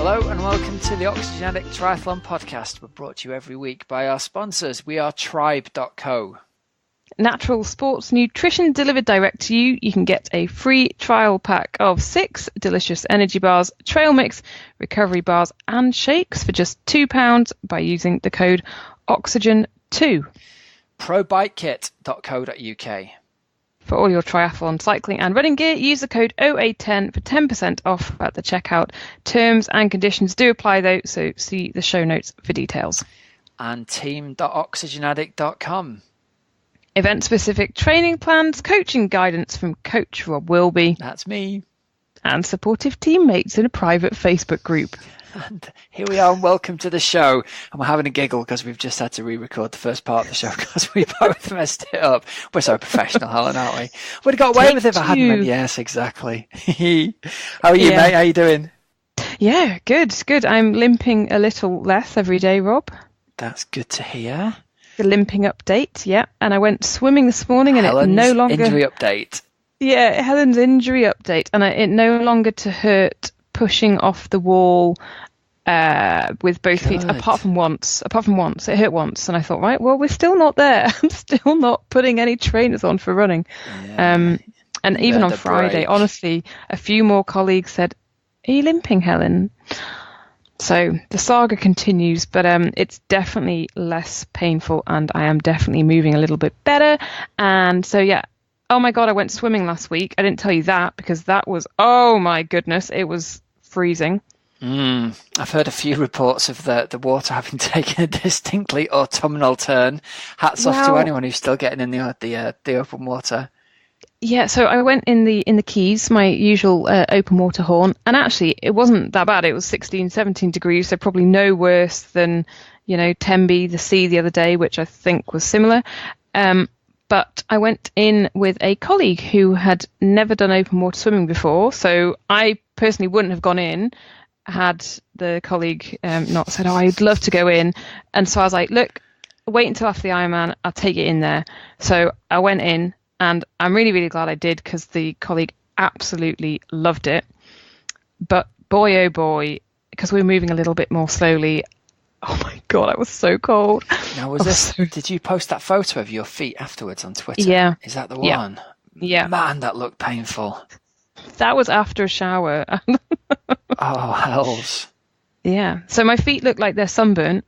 Hello and welcome to the Oxygenaddict Triathlon Podcast. We're brought to you every week by our sponsors. We are tribe.co. Natural sports nutrition delivered direct to you. You can get a free trial pack of 6 delicious energy bars, trail mix, recovery bars and shakes for just £2 by using the code Oxygen2. Probikekit.co.uk. For all your triathlon, cycling and running gear, use the code OA10 for 10% off at the checkout. Terms and conditions do apply though, so see the show notes for details. And team.oxygenaddict.com. Event-specific training plans, coaching guidance from Coach Rob Wilby. That's me. And supportive teammates in a private Facebook group. And here we are, and welcome to the show. And we're having a giggle because we've just had to re-record the first part of the show because we both messed it up. We're so professional, Helen, aren't we? We'd have got away with it if I hadn't. Yes, exactly. How are you, mate? How are you doing? Yeah, good. I'm limping a little less every day, Rob. That's good to hear. The limping update, yeah. And I went swimming this morning and Helen's it no longer... injury update. Yeah, Helen's injury update. And it no longer to hurt pushing off the wall with both feet, apart from once. It hurt once. And I thought, right, well, we're still not there. I'm still not putting any trainers on for running. Yeah. And even on Friday, honestly, a few more colleagues said, are you limping, Helen? So the saga continues, but it's definitely less painful and I am definitely moving a little bit better. And so, yeah. Oh, my God, I went swimming last week. I didn't tell you that because that was, oh, my goodness, it was freezing. I've heard a few reports of the water having taken a distinctly autumnal turn. Hats off to anyone who's still getting in the open water. Yeah, so I went in the Keys, my usual open water horn, and actually it wasn't that bad. It was 16, 17 degrees, so probably no worse than, Tenby, the sea the other day, which I think was similar. But I went in with a colleague who had never done open water swimming before, so I personally wouldn't have gone in had the colleague not said, oh, I'd love to go in. And so I was like, look, wait until after the Ironman, I'll take it in there. So I went in. And I'm really, really glad I did because the colleague absolutely loved it. But boy, oh boy, because we were moving a little bit more slowly. Oh my God, I was so cold. Now, did you post that photo of your feet afterwards on Twitter? Yeah. Is that the one? Yeah. Man, that looked painful. That was after a shower. Oh, hells. Yeah. So my feet look like they're sunburnt.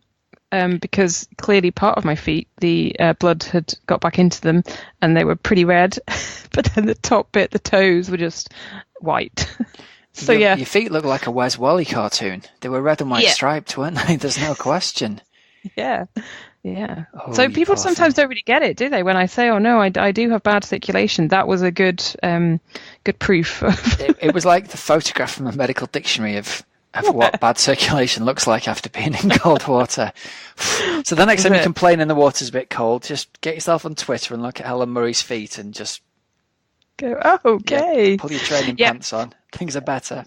Because clearly part of my feet, the blood had got back into them and they were pretty red. But then the top bit, the toes, were just white. So your feet look like a Wes Wally cartoon. They were red and white striped, weren't they? There's no question. Yeah. Oh, so people sometimes don't really get it, do they? When I say, oh no, I do have bad circulation, that was a good proof. It was like the photograph from a medical dictionary of what bad circulation looks like after being in cold water. So the next time you complain and the water's a bit cold, just get yourself on Twitter and look at Helen Murray's feet and just go, oh, okay. Pull your training pants on. Things are better.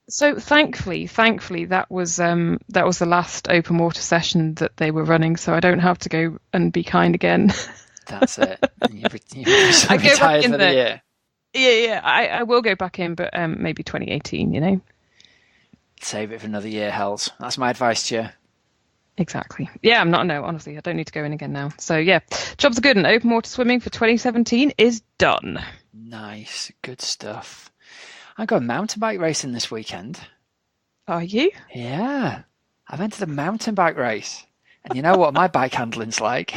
So thankfully, that was the last open water session that they were running, so I don't have to go and be kind again. That's it. You're so retired for the year. Yeah. I will go back in, but maybe 2018, Save it for another year, Hells. That's my advice to you. Exactly. Yeah, honestly, I don't need to go in again now. So yeah, jobs are good and open water swimming for 2017 is done. Nice. Good stuff. I'm going mountain bike racing this weekend. Are you? Yeah. I've entered a mountain bike race. And you know what my bike handling's like?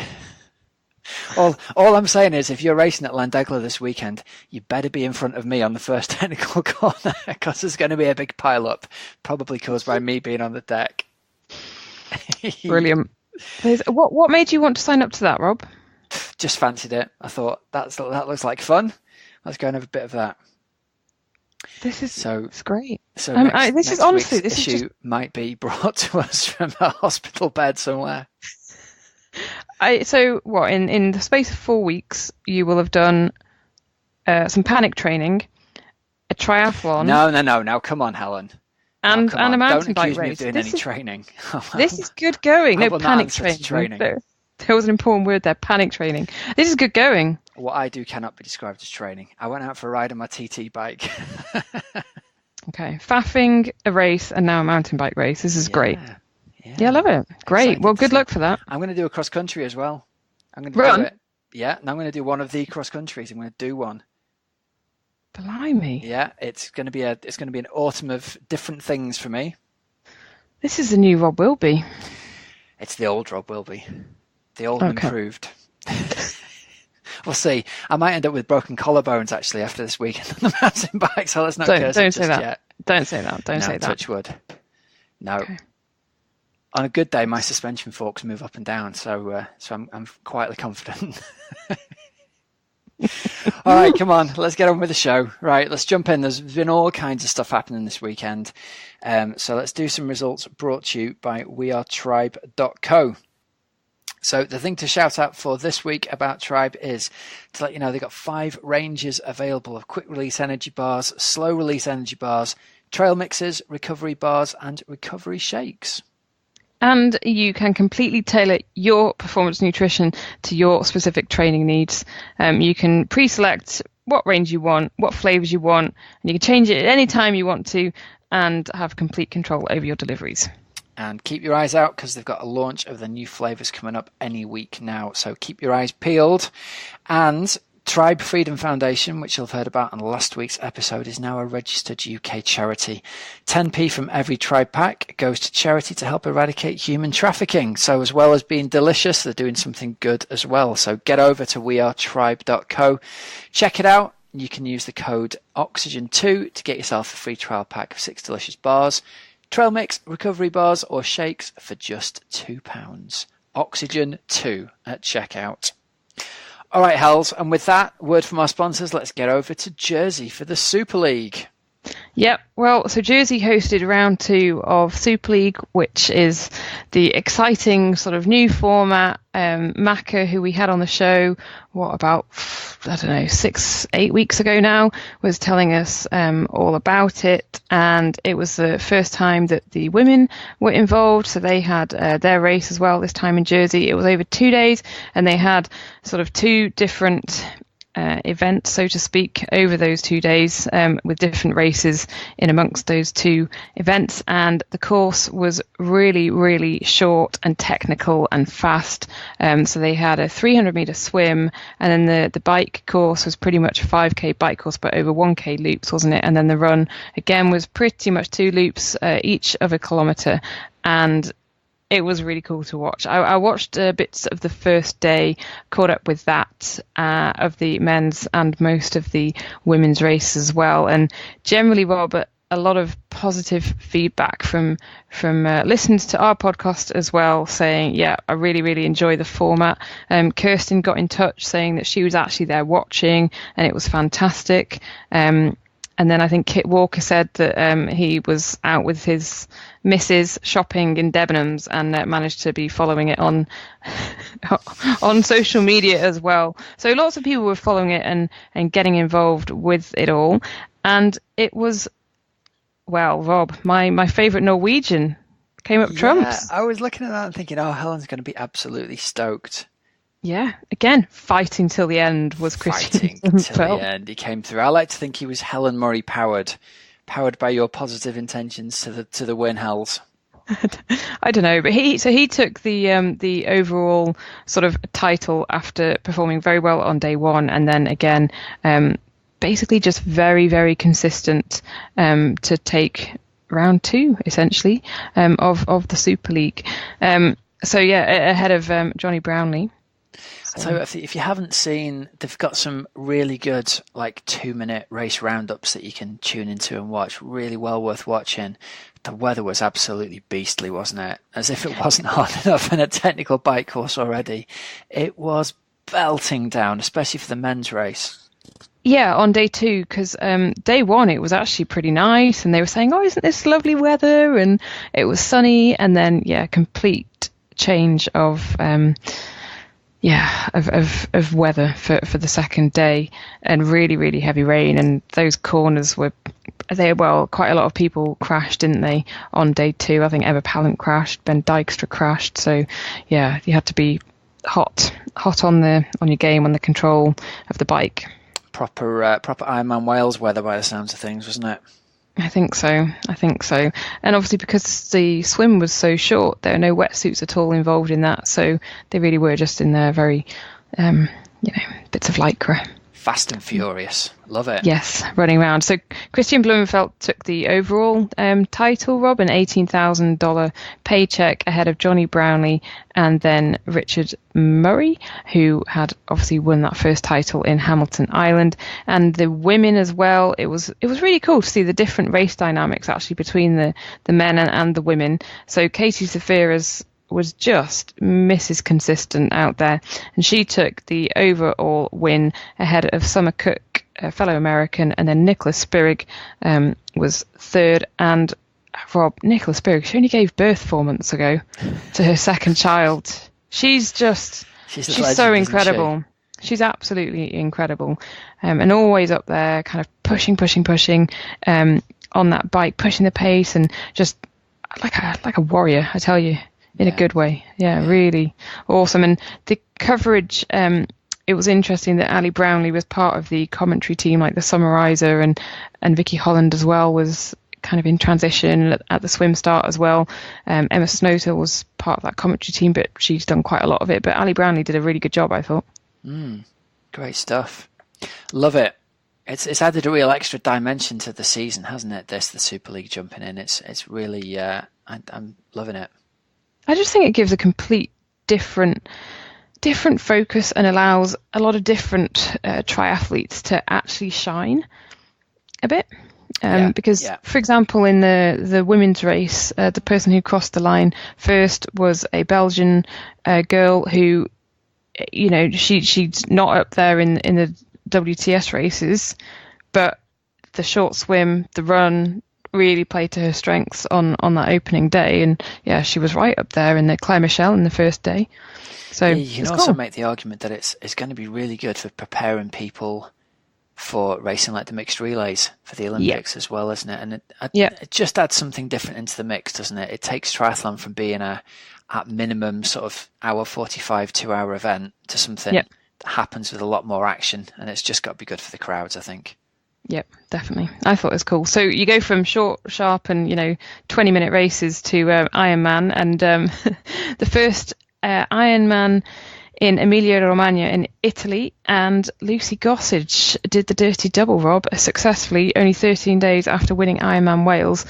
All I'm saying is if you're racing at Llandegla this weekend, you better be in front of me on the first technical corner because there's going to be a big pile-up, probably caused by me being on the deck. Brilliant. What made you want to sign up to that, Rob? Just fancied it. I thought, that looks like fun. Let's go and have a bit of that. It's great. So this issue might be brought to us from a hospital bed somewhere. In the space of 4 weeks, you will have done some panic training, a triathlon. No, come on, Helen. And a mountain bike race. Don't accuse me of doing any training. This is good going. No, panic training. There was an important word there, panic training. This is good going. What I do cannot be described as training. I went out for a ride on my TT bike. Okay, faffing, a race, and now a mountain bike race. This is great. Yeah, I love it. Great. Excited Well, to good see. luck for that. I'm going to do a cross country as well. I'm going to Run? do it. Yeah, and I'm going to do one of the cross countries. I'm going to do one. Blimey. Yeah, it's going to be an autumn of different things for me. This is the new Rob Wilby. It's the old Rob Wilby. The old and improved. We'll see. I might end up with broken collarbones actually after this weekend on the mountain bike, so let's not curse it just yet. Don't say that. Don't say that. Touch wood. No. Okay. On a good day, my suspension forks move up and down, so I'm quietly confident. All right, come on, let's get on with the show. Right, let's jump in. There's been all kinds of stuff happening this weekend, so let's do some results brought to you by wearetribe.co. So the thing to shout out for this week about Tribe is to let you know they've got 5 ranges available of quick release energy bars, slow release energy bars, trail mixes, recovery bars, and recovery shakes. And you can completely tailor your performance nutrition to your specific training needs. You can pre-select what range you want, what flavors you want, and you can change it at any time you want to and have complete control over your deliveries. And keep your eyes out because they've got a launch of the new flavors coming up any week now. So keep your eyes peeled. And Tribe Freedom Foundation, which you'll have heard about in last week's episode, is now a registered UK charity. 10p from every Tribe pack goes to charity to help eradicate human trafficking. So as well as being delicious, they're doing something good as well. So get over to wearetribe.co. Check it out. You can use the code Oxygen2 to get yourself a free trial pack of 6 delicious bars, trail mix, recovery bars or shakes for just £2. Oxygen2 at checkout. All right, Hells, and with that, word from our sponsors, let's get over to Jersey for the Super League. Yep. Well, so Jersey hosted round 2 of Super League, which is the exciting sort of new format. Maka, who we had on the show, about 6-8 weeks ago now, was telling us all about it. And it was the first time that the women were involved. So they had their race as well, this time in Jersey. It was over 2 days, and they had sort of 2 different event, so to speak, over those 2 days with different races in amongst those 2 events. And the course was really, really short and technical and fast. So they had a 300-meter swim, and then the bike course was pretty much a 5k bike course, but over 1k loops, wasn't it? And then the run again was pretty much 2 loops each of a kilometre. And it was really cool to watch. I watched bits of the first day, caught up with that of the men's and most of the women's race as well. And generally, Rob, a lot of positive feedback from listeners to our podcast as well, saying, yeah, I really, really enjoy the format. Kirsten got in touch saying that she was actually there watching and it was fantastic. And then I think Kit Walker said that he was out with his missus shopping in Debenhams and managed to be following it on social media as well. So lots of people were following it and getting involved with it all. And it was, well, Rob, my favourite Norwegian came up trumps. I was looking at that and thinking, Helen's going to be absolutely stoked. Yeah, again, fighting till the end was Christian. Fighting till the end, he came through. I like to think he was Helen Murray powered by your positive intentions to the win, Hells. I don't know, but he took the overall sort of title after performing very well on day 1, and then again, basically just very, very consistent to take round 2 essentially of the Super League. So yeah, ahead of Johnny Brownlee. So if you haven't seen, they've got some really good 2-minute race roundups that you can tune into and watch. Really well worth watching. The weather was absolutely beastly, wasn't it? As if it wasn't hard enough in a technical bike course already. It was belting down, especially for the men's race. Yeah, on day 2, because day 1 it was actually pretty nice, and they were saying, "Oh, isn't this lovely weather?" And it was sunny, and then complete change of weather for the second day, and really, really heavy rain. And those corners were quite a lot of people crashed, didn't they, on day 2? I think Emma Pallant crashed, Ben Dykstra crashed. So yeah, you had to be hot on your game, on the control of the bike. Proper Ironman Wales weather by the sounds of things, wasn't it? I think so. And obviously because the swim was so short, there are no wetsuits at all involved in that. So they really were just in their very, bits of lycra. Fast and furious. Love it. Yes, running around. So Christian Blumenfeld took the overall title, Rob, an $18,000 paycheck ahead of Johnny Brownlee and then Richard Murray, who had obviously won that first title in Hamilton Island. And the women as well, it was really cool to see the different race dynamics actually between the men and the women. So Katie Zafiras was just Mrs. Consistent out there, and she took the overall win ahead of Summer Cook, a fellow American, and then Nicola Spirig was third. And Rob, Nicola Spirig, she only gave birth 4 months ago to her second child. She's legend, so incredible. She's absolutely incredible, and always up there, kind of pushing on that bike, pushing the pace, and just like a warrior, I tell you. In a good way. Yeah, really awesome. And the coverage, it was interesting that Ali Brownlee was part of the commentary team, like the summarizer, and Vicky Holland as well was kind of in transition at the swim start as well. Emma Snowter was part of that commentary team, but she's done quite a lot of it. But Ali Brownlee did a really good job, I thought. Great stuff. Love it. It's added a real extra dimension to the season, hasn't it? The Super League jumping in. It's really, I'm loving it. I just think it gives a complete different focus and allows a lot of different triathletes to actually shine a bit. Because, for example, in the women's race, the person who crossed the line first was a Belgian girl who, she's not up there in the WTS races, but the short swim, the run, really played to her strengths on that opening day, and she was right up there in the Claire Michelle in the first day. So you can also make the argument that it's going to be really good for preparing people for racing like the mixed relays for the Olympics as well, isn't it? And it just adds something different into the mix, doesn't it? It takes triathlon from being at minimum sort of hour 45, 2 hour event to something that happens with a lot more action, and it's just got to be good for the crowds, I think. Yep, definitely. I thought it was cool. So you go from short, sharp and, 20-minute races to Ironman. And the first Ironman in Emilia-Romagna in Italy. And Lucy Gossage did the dirty double, Rob, successfully only 13 days after winning Ironman Wales.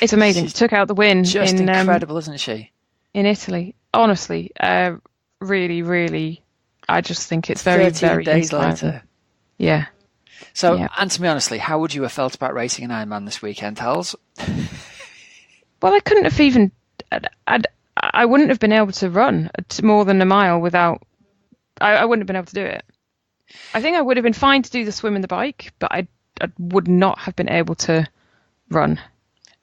It's amazing. She took out the win. Just incredible, isn't she? In Italy. Honestly, really, really, I just think it's very, 13 very days inspiring. later. Yeah. So, answer me honestly, how would you have felt about racing an Ironman this weekend, Hals? Well, I couldn't have even... I wouldn't have been able to run more than a mile without... I wouldn't have been able to do it. I think I would have been fine to do the swim and the bike, but I would not have been able to run.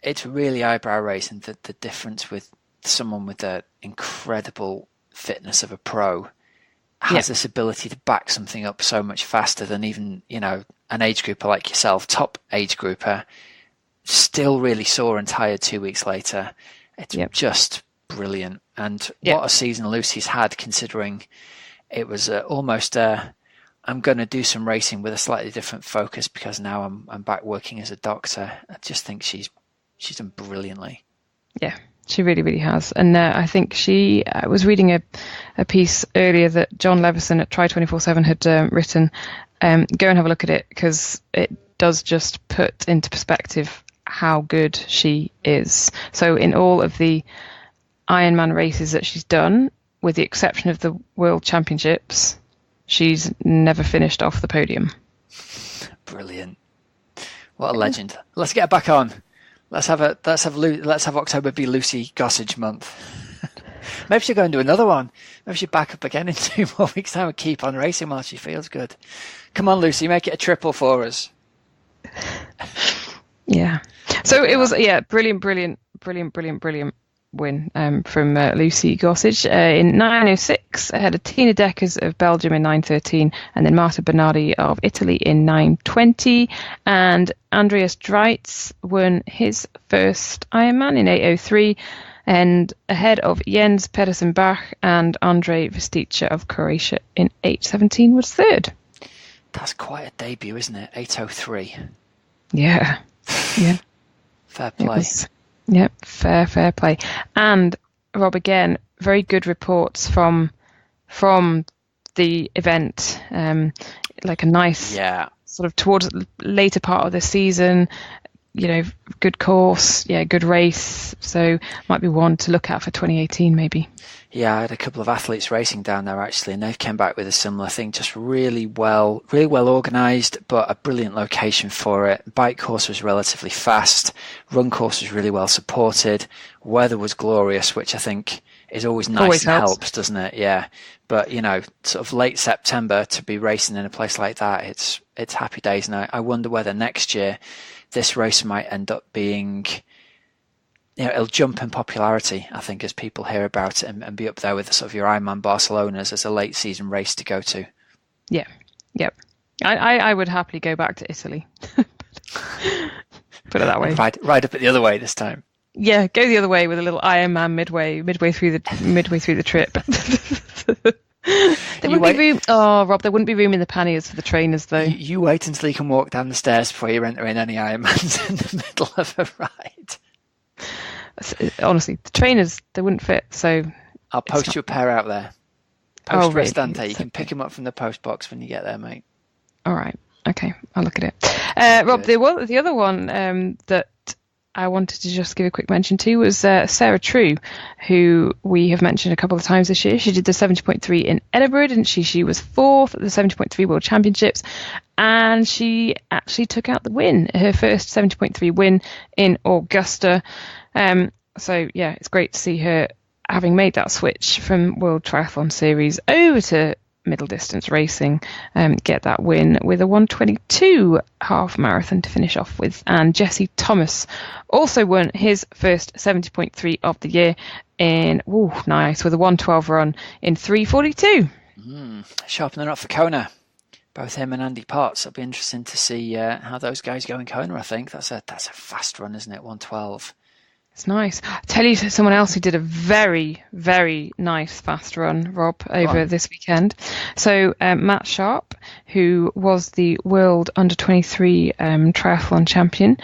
It's really eyebrow raising, the difference with someone with the incredible fitness of a pro has this ability to back something up so much faster than even, an age grouper like yourself, top age grouper, still really sore and tired 2 weeks later. It's just brilliant. And what a season Lucy's had, considering it was almost I'm going to do some racing with a slightly different focus because now I'm back working as a doctor. I just think she's done brilliantly. Yeah. She really, really has. And I think she was reading a piece earlier that John Levison at Tri247 had written. Go and have a look at it, because it does just put into perspective how good she is. So in all of the Ironman races that she's done, with the exception of the World Championships, she's never finished off the podium. Brilliant. What a legend. Let's get her back on. Let's have October be Lucy Gossage month. Maybe she'll go and do another one. Maybe she'll back up again in 2 more weeks' time and keep on racing while she feels good. Come on, Lucy, make it a triple for us. Yeah. So it was, brilliant win from Lucy Gossage in 9:06 ahead of Tina Deckers of Belgium in 9:13, and then Marta Bernardi of Italy in 9:20, and Andreas Dreitz won his first Ironman in 8:03, and ahead of Jens Pedersen Bach and Andrej Vestica of Croatia in 8:17 was third. That's quite a debut, isn't it? 8:03. Yeah. Yeah. Fair play. Fair play. And Rob, again, very good reports from the event. Like a nice sort of towards the later part of the season, good course, good race. So might be one to look at for 2018 maybe. Yeah, I had a couple of athletes racing down there actually, and they've come back with a similar thing. Just really well organised, but a brilliant location for it. Bike course was relatively fast. Run course was really well supported. Weather was glorious, which I think is always nice and helps, doesn't it? Yeah. But, sort of late September to be racing in a place like that, it's happy days. And I wonder whether next year this race might end up being... it'll jump in popularity, I think, as people hear about it and be up there with sort of your Ironman Barcelonas as a late season race to go to. Yeah. Yep. I would happily go back to Italy. Put it that way. Ride up it the other way this time. Yeah, go the other way with a little Ironman midway through the trip. There wouldn't be room. Oh, Rob, there wouldn't be room in the panniers for the trainers, though. You wait until you can walk down the stairs before you enter in any Ironmans in the middle of a ride. Honestly, the trainers, they wouldn't fit. So I'll post you a pair out there. Post Restante. You can pick them up from the post box when you get there, mate. All right. Okay, I'll look at it. Rob, the other one that I wanted to just give a quick mention to was Sarah True, who we have mentioned a couple of times this year. She did the 70.3 in Edinburgh, didn't she? She was 4th at the 70.3 World Championships, and she actually took out the win, her first 70.3 win in Augusta. So, yeah, it's great to see her having made that switch from World Triathlon Series over to middle distance racing, get that win with a 1:22 half marathon to finish off with. And Jesse Thomas also won his first 70.3 of the year with a 1:12 run in 3:42. Sharpening up for Kona, both him and Andy Potts. It'll be interesting to see how those guys go in Kona. I think that's a fast run, isn't it? 1:12. It's nice. I'll tell you someone else who did a very, very nice fast run, Rob, over this weekend. So Matt Sharp, who was the World Under-23 Triathlon champion,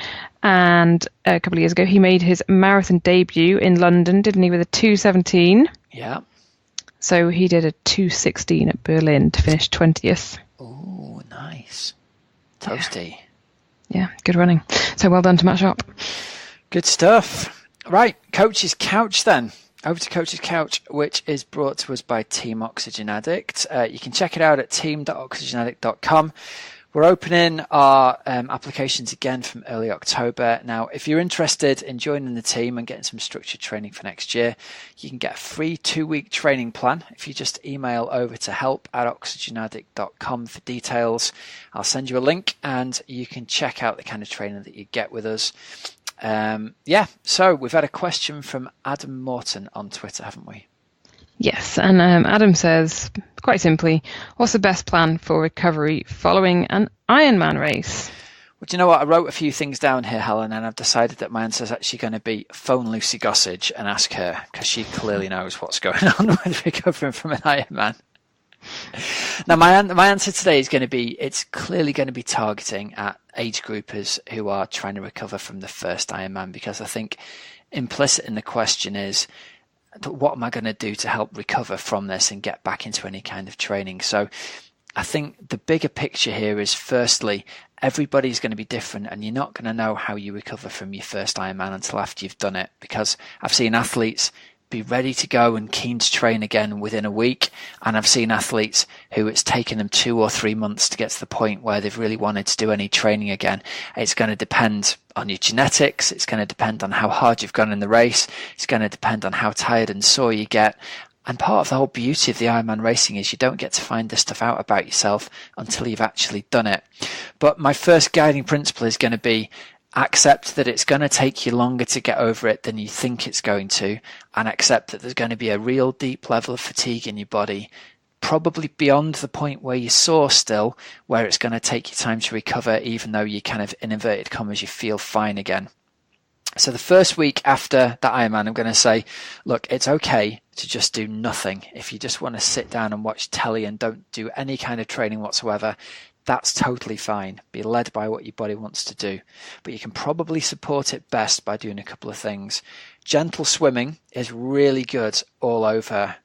and a couple of years ago he made his marathon debut in London, didn't he, with a 2:17? Yeah. So he did a 2:16 at Berlin to finish 20th. Oh, nice. Toasty. Yeah, good running. So well done to Matt Sharp. Good stuff. Right, Coach's Couch then. Over to Coach's Couch, which is brought to us by Team Oxygenaddict. You can check it out at team.oxygenaddict.com. We're opening our applications again from early October. Now, if you're interested in joining the team and getting some structured training for next year, you can get a free 2-week training plan if you just email over to help@oxygenaddict.com for details. I'll send you a link and you can check out the kind of training that you get with us. So we've had a question from Adam Morton on Twitter, haven't we? Yes, and Adam says, quite simply, what's the best plan for recovery following an Ironman race? Well, do you know what? I wrote a few things down here, Helen, and I've decided that my answer is actually going to be phone Lucy Gossage and ask her, because she clearly knows what's going on with recovering from an Ironman. Now, my answer today is going to be, it's clearly going to be targeting at age groupers who are trying to recover from the first Ironman, because I think implicit in the question is, what am I going to do to help recover from this and get back into any kind of training? So I think the bigger picture here is, firstly, everybody's going to be different, and you're not going to know how you recover from your first Ironman until after you've done it, because I've seen athletes be ready to go and keen to train again within a week, and I've seen athletes who it's taken them 2 or 3 months to get to the point where they've really wanted to do any training again. It's going to depend on your genetics, it's going to depend on how hard you've gone in the race, it's going to depend on how tired and sore you get. And part of the whole beauty of the Ironman racing is you don't get to find this stuff out about yourself until you've actually done it. But my first guiding principle is going to be, accept that it's going to take you longer to get over it than you think it's going to, and accept that there's going to be a real deep level of fatigue in your body, probably beyond the point where you're sore still, where it's going to take you time to recover, even though you kind of, in inverted commas, you feel fine again. So the first week after that Ironman, I'm going to say, look, it's okay to just do nothing. If you just want to sit down and watch telly and don't do any kind of training whatsoever, That's totally fine. Be led by what your body wants to do. But you can probably support it best by doing a couple of things. Gentle swimming is really good all over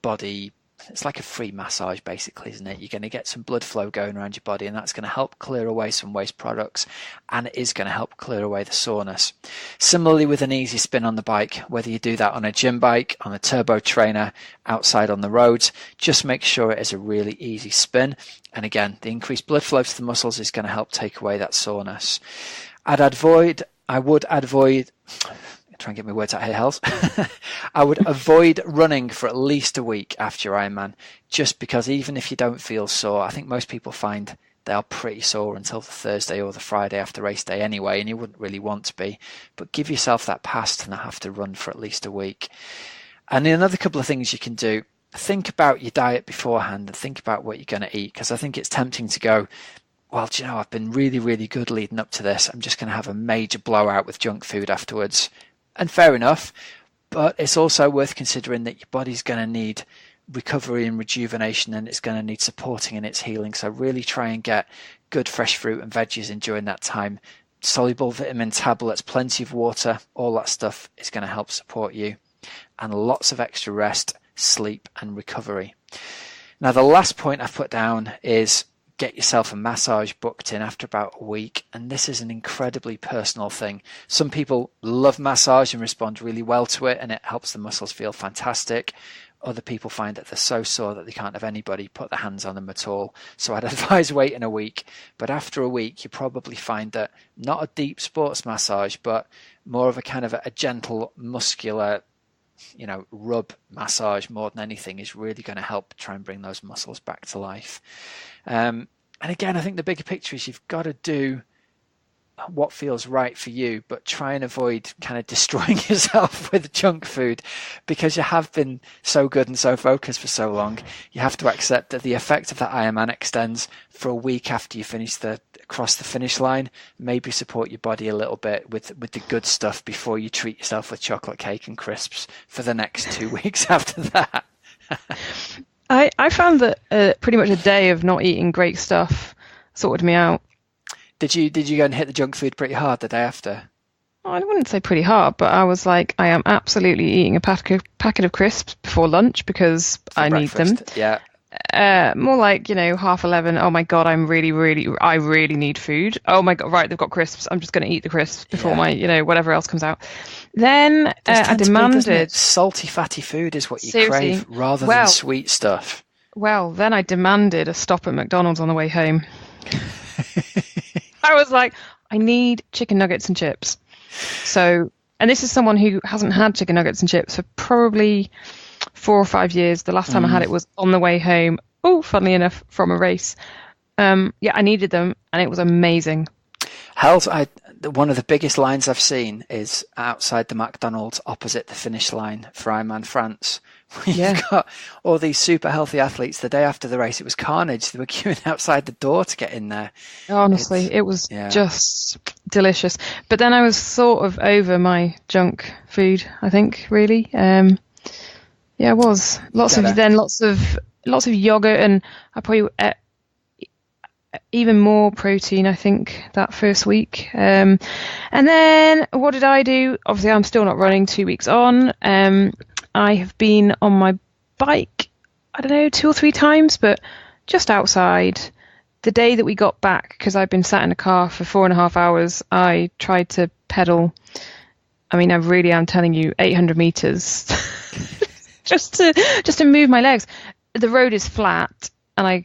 body. It's like a free massage, basically, isn't it? You're going to get some blood flow going around your body, and that's going to help clear away some waste products, and it is going to help clear away the soreness. Similarly with an easy spin on the bike, whether you do that on a gym bike, on a turbo trainer, outside on the roads, just make sure it is a really easy spin. And again, the increased blood flow to the muscles is going to help take away that soreness. I would avoid try and get my words out here, Hells. I would avoid running for at least a week after your Ironman, just because even if you don't feel sore, I think most people find they are pretty sore until the Thursday or the Friday after race day anyway, and you wouldn't really want to be. But give yourself that pass to not have to run for at least a week. And then another couple of things you can do, think about your diet beforehand and think about what you're going to eat, because I think it's tempting to go, well, do you know, I've been really, really good leading up to this. I'm just going to have a major blowout with junk food afterwards. And fair enough, but it's also worth considering that your body's going to need recovery and rejuvenation, and it's going to need supporting in its healing. So really try and get good fresh fruit and veggies in during that time. Soluble vitamin tablets, plenty of water, all that stuff is going to help support you. And lots of extra rest, sleep and recovery. Now, the last point I've put down is get yourself a massage booked in after about a week. And this is an incredibly personal thing. Some people love massage and respond really well to it, and it helps the muscles feel fantastic. Other people find that they're so sore that they can't have anybody put their hands on them at all. So I'd advise waiting a week. But after a week, you probably find that not a deep sports massage, but more of a kind of a gentle, muscular, rub massage more than anything is really going to help try and bring those muscles back to life. And again, I think the bigger picture is you've got to do what feels right for you, but try and avoid kind of destroying yourself with junk food, because you have been so good and so focused for so long. You have to accept that the effect of that Ironman extends for a week after you cross the finish line. Maybe support your body a little bit with the good stuff before you treat yourself with chocolate cake and crisps for the next 2 weeks after that. I found that pretty much a day of not eating great stuff sorted me out. Did you go and hit the junk food pretty hard the day after? I wouldn't say pretty hard, but I was like, I am absolutely eating a packet of crisps before lunch because I need them. Yeah. More like, 11:30. Oh my God, I really need food. Oh my God, right, they've got crisps. I'm just going to eat the crisps before my, whatever else comes out. Then I demanded... salty, fatty food is what you crave rather than sweet stuff. Well, then I demanded a stop at McDonald's on the way home. I was like, I need chicken nuggets and chips. So, and this is someone who hasn't had chicken nuggets and chips for probably 4 or 5 years. The last time I had it was on the way home. Oh, funnily enough, from a race. I needed them, and it was amazing. Hells, one of the biggest lines I've seen is outside the McDonald's opposite the finish line for Ironman France. You've got all these super healthy athletes. The day after the race, it was carnage. They were queuing outside the door to get in there. Honestly, it was just delicious. But then I was sort of over my junk food, I think, really. It was. Lots of yogurt, and I probably ate even more protein, I think, that first week. And then what did I do? Obviously, I'm still not running 2 weeks on. I have been on my bike, 2 or 3 times, but just outside. The day that we got back, because I've been sat in a car for 4.5 hours, I tried to pedal. I mean, I really am telling you, 800 meters just to move my legs. The road is flat, and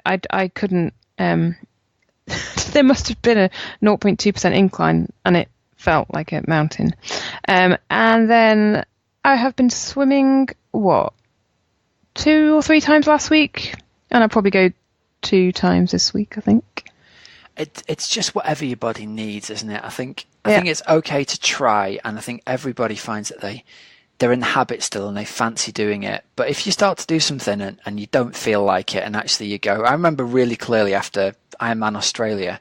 I couldn't. There must have been a 0.2% incline, and it felt like a mountain. And then I have been swimming, 2 or 3 times last week, and I'll probably go 2 times this week, I think. It's just whatever your body needs, isn't it? I think it's okay to try, and I think everybody finds that they're in the habit still and they fancy doing it. But if you start to do something and you don't feel like it, and actually you go... I remember really clearly after Ironman Australia,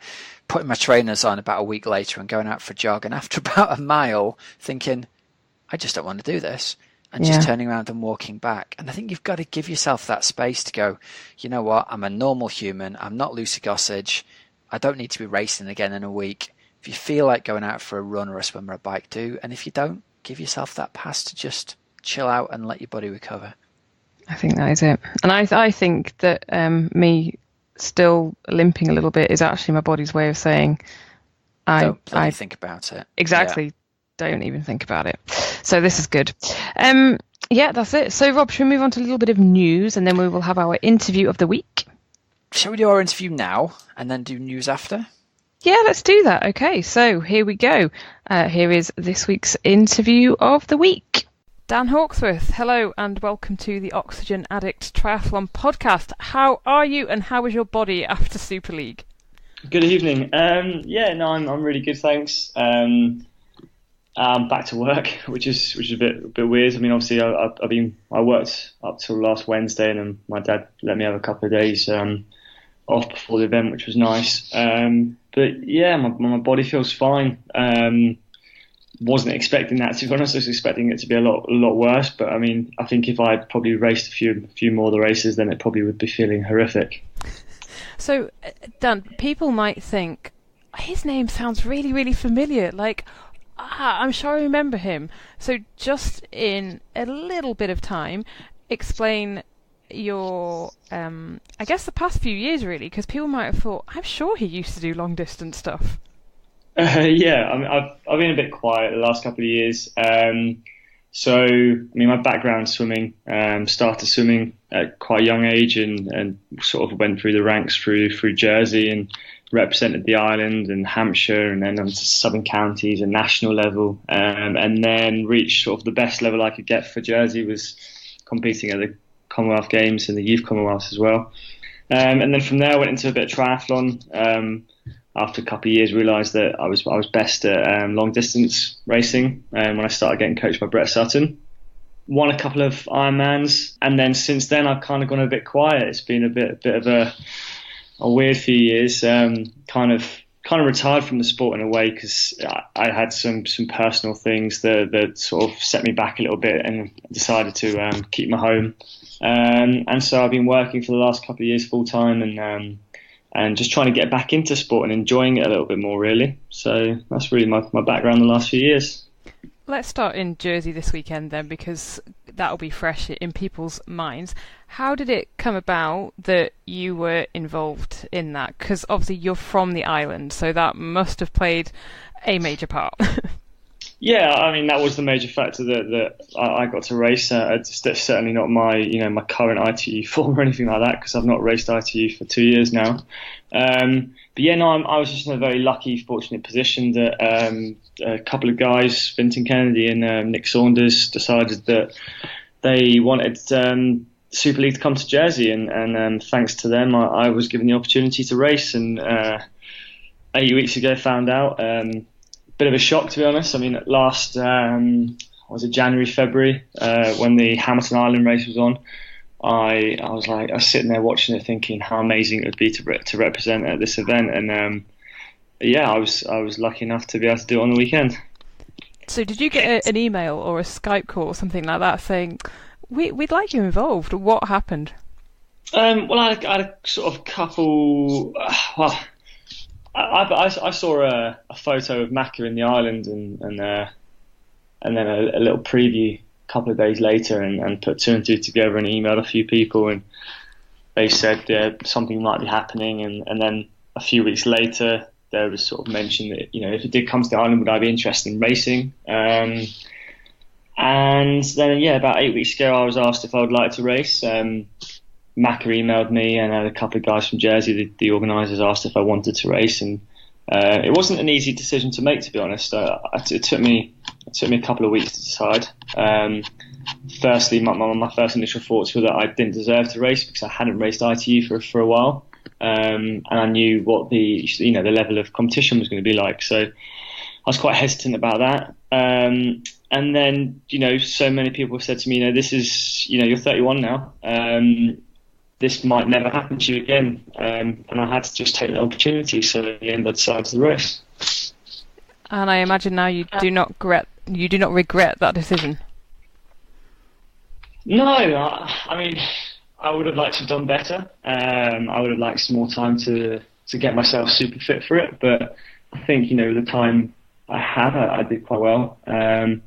putting my trainers on about a week later and going out for a jog, and after about a mile thinking, I just don't want to do this. and just turning around and walking back. And I think you've got to give yourself that space to go, you know what, I'm a normal human. I'm not Lucy Gossage. I don't need to be racing again in a week. If you feel like going out for a run or a swim or a bike, do. And if you don't, give yourself that pass to just chill out and let your body recover. I think that is it. And I think that me still limping a little bit is actually my body's way of saying I think about it. Exactly. Yeah. Don't even think about it. So this is good. Yeah, that's it. So Rob, should we move on to a little bit of news, and then we will have our interview of the week? Shall we do our interview now and then do news after? Yeah, let's do that. Okay, so here we go. Here is this week's interview of the week. Dan Halksworth, hello and welcome to the Oxygenaddict Triathlon Podcast. How are you and how is your body after Super League? Good evening. I'm really good, thanks. I'm back to work, which is a bit weird. I mean, obviously, I worked up till last Wednesday, and then my dad let me have a couple of days off before the event, which was nice. But yeah, my body feels fine. Wasn't expecting that, to be honest. I was expecting it to be a lot worse. But I mean, I think if I'd probably raced a few more of the races, then it probably would be feeling horrific. So, Dan, people might think his name sounds really, really familiar. Like, I'm sure I remember him. So, just in a little bit of time, explain your, I guess, the past few years, really, because people might have thought, I'm sure he used to do long distance stuff. Yeah, I mean, I've been a bit quiet the last couple of years. So, I mean, my background's swimming. Started swimming at quite a young age, and sort of went through the ranks through Jersey and represented the island and Hampshire, and then onto Southern Counties and national level, and then reached sort of the best level I could get for Jersey was competing at the Commonwealth Games and the Youth Commonwealths as well. And then from there I went into a bit of triathlon. After a couple of years, realised that I was best at long distance racing when I started getting coached by Brett Sutton. Won a couple of Ironmans, and then since then I've kind of gone a bit quiet. It's been a bit of a weird few years. Kind of retired from the sport in a way because I had some personal things that sort of set me back a little bit, and decided to keep my home. And so I've been working for the last couple of years full time, and just trying to get back into sport and enjoying it a little bit more, really. So that's really my background the last few years. Let's start in Jersey this weekend then, because that'll be fresh in people's minds. How did it come about that you were involved in that? Because obviously you're from the island, so that must have played a major part. Yeah, I mean, that was the major factor that I got to race. It's certainly not my current ITU form or anything like that, because I've not raced ITU for 2 years now. But yeah, no, I was just in a very lucky, fortunate position that a couple of guys, Vinton Kennedy and Nick Saunders, decided that they wanted Super League to come to Jersey, and thanks to them, I was given the opportunity to race. And 8 weeks ago, found out. Bit of a shock, to be honest. I mean, last was it January, February, when the Hamilton Island race was on, I was sitting there watching it, thinking how amazing it would be to represent at this event, and yeah, I was lucky enough to be able to do it on the weekend. So, did you get an email or a Skype call or something like that saying we'd like you involved? What happened? Well, I had a sort of couple. I saw a photo of Macca in the island, and then a little preview a couple of days later, and put two and two together and emailed a few people, and they said something might be happening, and then a few weeks later there was sort of mention that, you know, if it did come to the island, would I be interested in racing? And then about 8 weeks ago I was asked if I would like to race. Macca emailed me, and a couple of guys from Jersey, the organisers, asked if I wanted to race, and it wasn't an easy decision to make, to be honest. It took me a couple of weeks to decide. Firstly, my first initial thoughts were that I didn't deserve to race because I hadn't raced ITU for a while, and I knew what the level of competition was going to be like. So I was quite hesitant about that. And then, so many people have said to me, this is, you're 31 now. This might never happen to you again, and I had to just take the opportunity. So in the end, I decided to race. And I imagine now you do not regret that decision. No, I mean, I would have liked to have done better. I would have liked some more time to get myself super fit for it. But I think, the time I had, I did quite well. And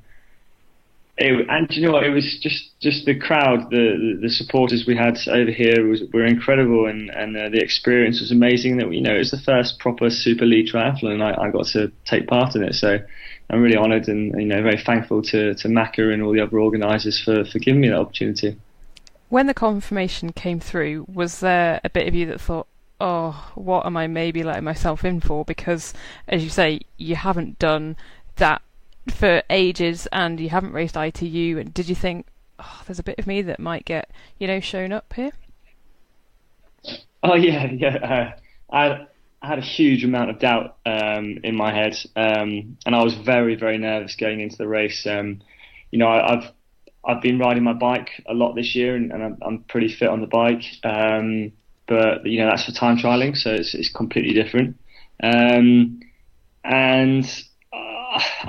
you know what? It was just the crowd, the supporters we had over here were incredible, and the experience was amazing. That it was the first proper Super League Triathlon, and I got to take part in it. So I'm really honoured and very thankful to Macca and all the other organisers for giving me that opportunity. When the confirmation came through, was there a bit of you that thought, "Oh, what am I maybe letting myself in for?" Because, as you say, you haven't done that for ages, and you haven't raced ITU. And did you think, "Oh, there's a bit of me that might get, shown up here"? Oh yeah. I had a huge amount of doubt in my head, and I was very, very nervous going into the race. I've been riding my bike a lot this year, and I'm pretty fit on the bike. But that's for time trialing, so it's completely different.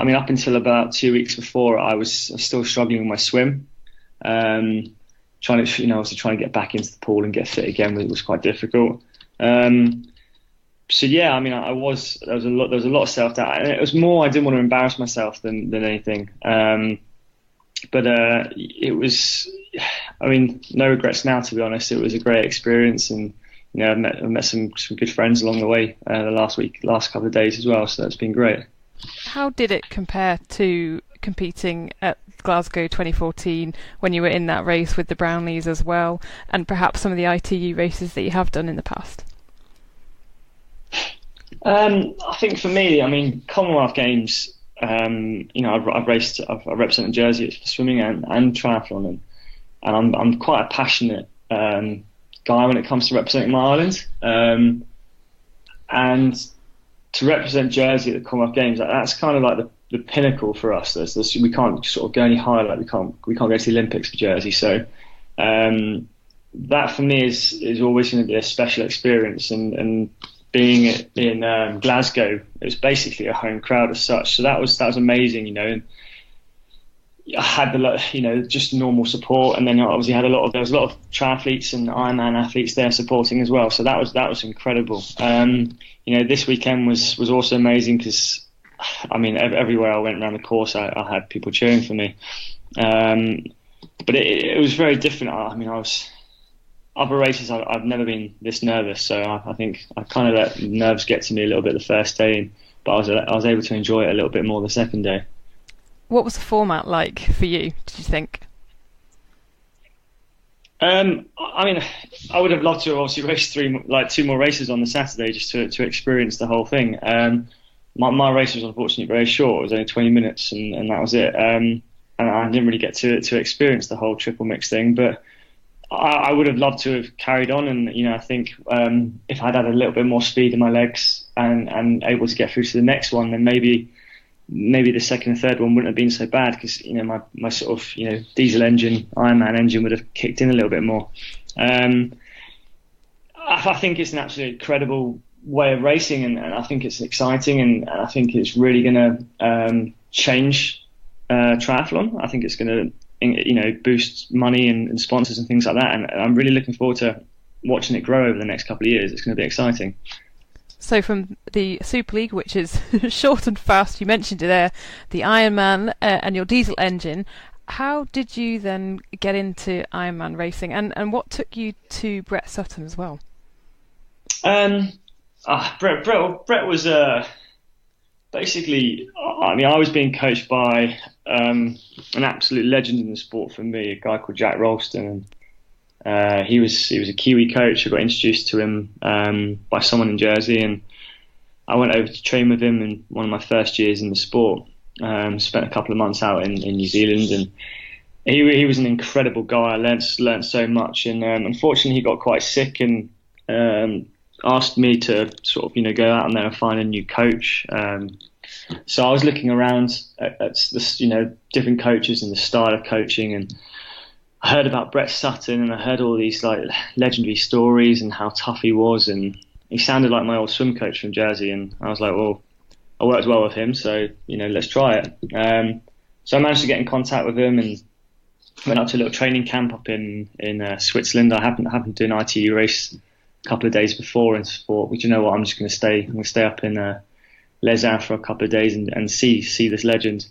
Up until about 2 weeks before, I was still struggling with my swim. Trying to get back into the pool and get fit again was quite difficult. So yeah, there was a lot of self doubt, and it was more I didn't want to embarrass myself than anything. But it was, no regrets now, to be honest. It was a great experience, and I've met some good friends along the way the last couple of days as well. So that's been great. How did it compare to competing at Glasgow 2014 when you were in that race with the Brownlees as well, and perhaps some of the ITU races that you have done in the past? I think for me, Commonwealth Games, I've represented Jersey for swimming and triathlon, and I'm quite a passionate guy when it comes to representing my island. And to represent Jersey at the Commonwealth Games, that's kind of like the pinnacle for us. We can't sort of go any higher. Like we can't go to the Olympics for Jersey. So that for me is always going to be a special experience. And being in Glasgow, it was basically a home crowd as such. So that was amazing, And I had just normal support, and then obviously there was a lot of triathletes and Ironman athletes there supporting as well. So that was incredible. This weekend was also amazing because, everywhere I went around the course, I had people cheering for me. But it was very different. Other races, I've never been this nervous. So I think I kind of let nerves get to me a little bit the first day, but I was able to enjoy it a little bit more the second day. What was the format like for you, did you think? I would have loved to have obviously raced two more races on the Saturday just to experience the whole thing. My race was unfortunately very short. It was only 20 minutes and that was it. And I didn't really get to experience the whole triple mix thing, but I would have loved to have carried on. And, I think if I'd had a little bit more speed in my legs and able to get through to the next one, then maybe the second and third one wouldn't have been so bad because my sort of diesel engine, Ironman engine would have kicked in a little bit more. I think it's an absolutely incredible way of racing, and I think it's exciting, and I think it's really going to change triathlon. I think it's going to boost money and sponsors and things like that, and I'm really looking forward to watching it grow over the next couple of years. It's going to be exciting. So from the Super League, which is short and fast, you mentioned it there, the Ironman and your diesel engine, how did you then get into Ironman racing, and what took you to Brett Sutton as well? Brett was basically, I was being coached by an absolute legend in the sport for me, a guy called Jack Ralston. He was a Kiwi coach. I got introduced to him by someone in Jersey, and I went over to train with him in one of my first years in the sport. Spent a couple of months out in New Zealand, and he was an incredible guy. I learnt so much, and unfortunately he got quite sick and asked me to sort of go out there and find a new coach. So I was looking around at the different coaches and the style of coaching, and I heard about Brett Sutton, and I heard all these like legendary stories and how tough he was, and he sounded like my old swim coach from Jersey, and I was like, well, I worked well with him, so let's try it. So I managed to get in contact with him, and went up to a little training camp up in Switzerland. I happened to do an ITU race a couple of days before, and thought, well, you know what, I'm going to stay up in Les Avs for a couple of days and see this legend.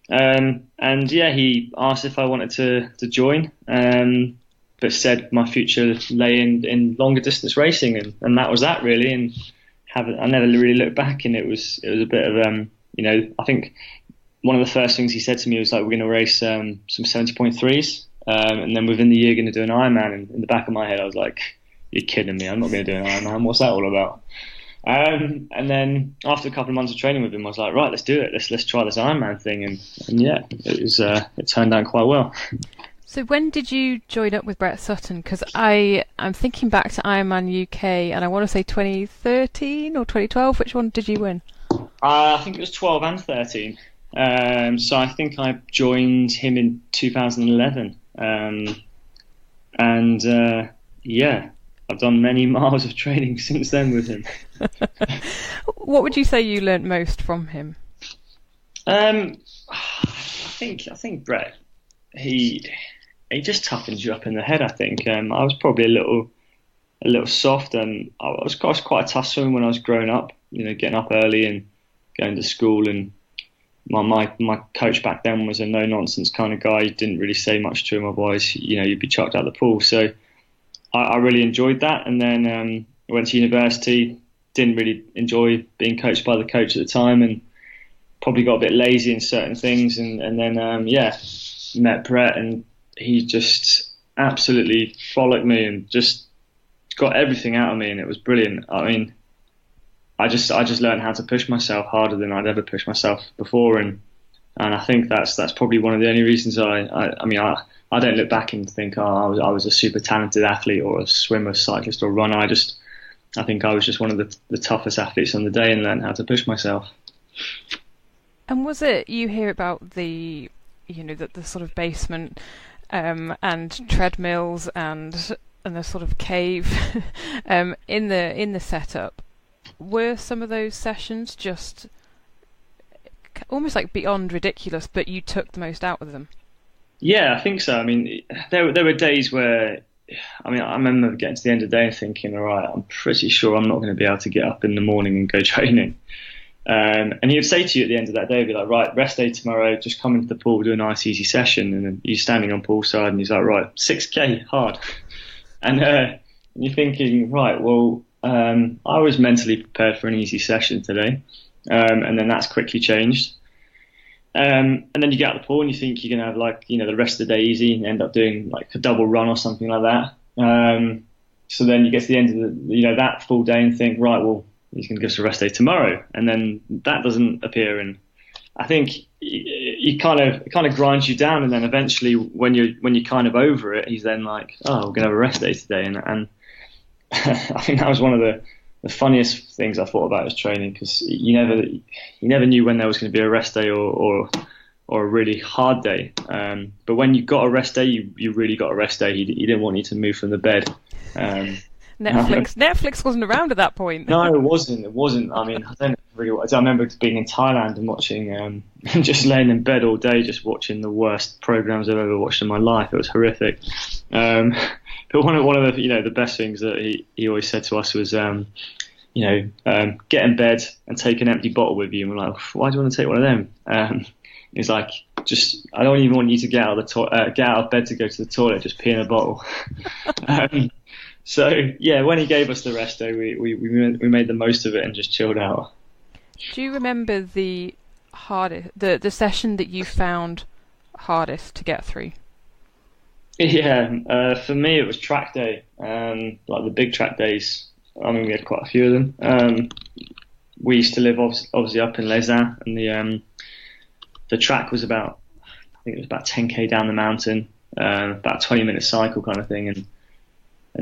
And yeah, he asked if I wanted to join, but said my future lay in longer distance racing, and that was that really. And I never really looked back, and it was a bit of I think one of the first things he said to me was like, we're going to race some 70.3s, and then within the year going to do an Ironman. And in the back of my head I was like, you're kidding me, I'm not going to do an Ironman, what's that all about? And then after a couple of months of training with him, I was like, right, let's do it, let's try this Ironman thing, and yeah, it turned out quite well. So when did you join up with Brett Sutton? Because I'm thinking back to Ironman UK, and I want to say 2013 or 2012. Which one did you win? I think it was 12 and 13. So I think I joined him in 2011. Yeah, I've done many miles of training since then with him. What would you say you learnt most from him? I think Brett, he just toughens you up in the head. I think I was probably a little soft, and I was quite a tough swimmer when I was growing up. Getting up early and going to school, and my coach back then was a no nonsense kind of guy. You didn't really say much to him, otherwise you'd be chucked out of the pool. So I really enjoyed that, and then I went to university. Didn't really enjoy being coached by the coach at the time, and probably got a bit lazy in certain things. And then met Brett, and he just absolutely frolicked me and just got everything out of me, and it was brilliant. I mean, I just learned how to push myself harder than I'd ever pushed myself before, and I think that's probably one of the only reasons I don't look back and think, I was a super talented athlete or a swimmer, cyclist or runner. I think I was just one of the toughest athletes on the day, and learned how to push myself. And was it, you hear about the sort of basement and treadmills and the sort of cave in the setup? Were some of those sessions just almost like beyond ridiculous, but you took the most out of them? Yeah, I think so. I mean, there were days where, I remember getting to the end of the day and thinking, all right, I'm pretty sure I'm not going to be able to get up in the morning and go training. And he would say to you at the end of that day, he'd be like, right, rest day tomorrow, just come into the pool, do a nice easy session. And then you're standing on poolside and he's like, right, 6K, hard. And you're thinking, right, well, I was mentally prepared for an easy session today. And then that's quickly changed. And then you get out of the pool and you think you're going to have the rest of the day easy, and end up doing like a double run or something like that. So then you get to the end of that full day and think, right, well, he's going to give us a rest day tomorrow. And then that doesn't appear. And I think it kind of grinds you down. And then eventually when you're kind of over it, he's then like, oh, we're going to have a rest day today. And I think that was one of the funniest things I thought about his training, because you never knew when there was going to be a rest day or a really hard day. But when you got a rest day, you really got a rest day. He didn't want you to move from the bed. Netflix wasn't around at that point. No, it wasn't. I mean, I remember being in Thailand and watching, just laying in bed all day, just watching the worst programs I've ever watched in my life. It was horrific. But one of the best things that he always said to us was, get in bed and take an empty bottle with you. And we're like, why do you want to take one of them? He's like, I don't even want you to get out of bed to go to the toilet. Just pee in a bottle. So yeah, when he gave us the rest day, we made the most of it and just chilled out. Do you remember the session that you found hardest to get through? Yeah, for me it was track day, like the big track days. I mean, we had quite a few of them. We used to live obviously up in Les Avs, and the track was about 10k down the mountain, about a 20-minute cycle kind of thing, and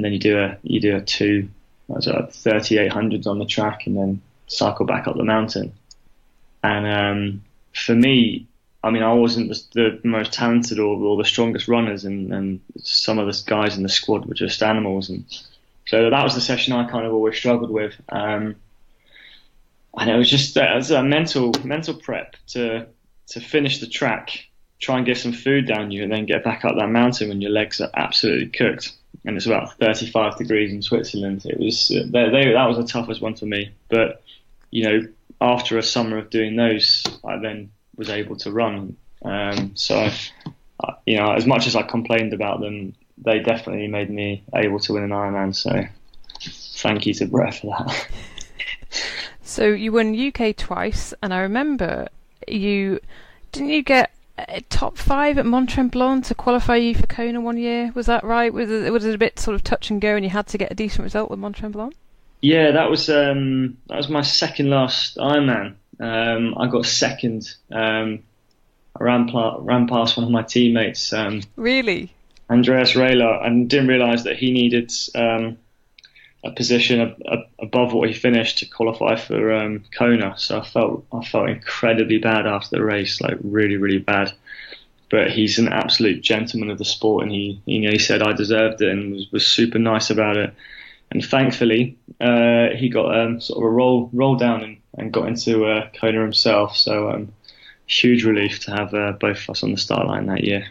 then you do a 3800s on the track, and then cycle back up the mountain. And for me, I mean, I wasn't the most talented or the strongest runners, and some of the guys in the squad were just animals, and so that was the session I kind of always struggled with. And it was just a mental prep to finish the track try and get some food down you and then get back up that mountain when your legs are absolutely cooked. And it's about 35 degrees in Switzerland. It was that was the toughest one for me. But after a summer of doing those, I then was able to run. So as much as I complained about them, they definitely made me able to win an Ironman. So thank you to Brett for that. So you won UK twice, and I remember didn't you get top 5 at Mont Tremblant to qualify you for Kona one year? Was that right? Was it a bit sort of touch and go, and you had to get a decent result with Mont Tremblant? Yeah, that was my second last Ironman. I got second. I ran past one of my teammates. Really? Andreas Rehler, and didn't realise that he needed a position above what he finished to qualify for Kona. So I felt incredibly bad after the race, like really, really bad. But he's an absolute gentleman of the sport, and he said I deserved it and was super nice about it. And thankfully, he got sort of a roll down and got into Kona himself. So huge relief to have both of us on the start line that year.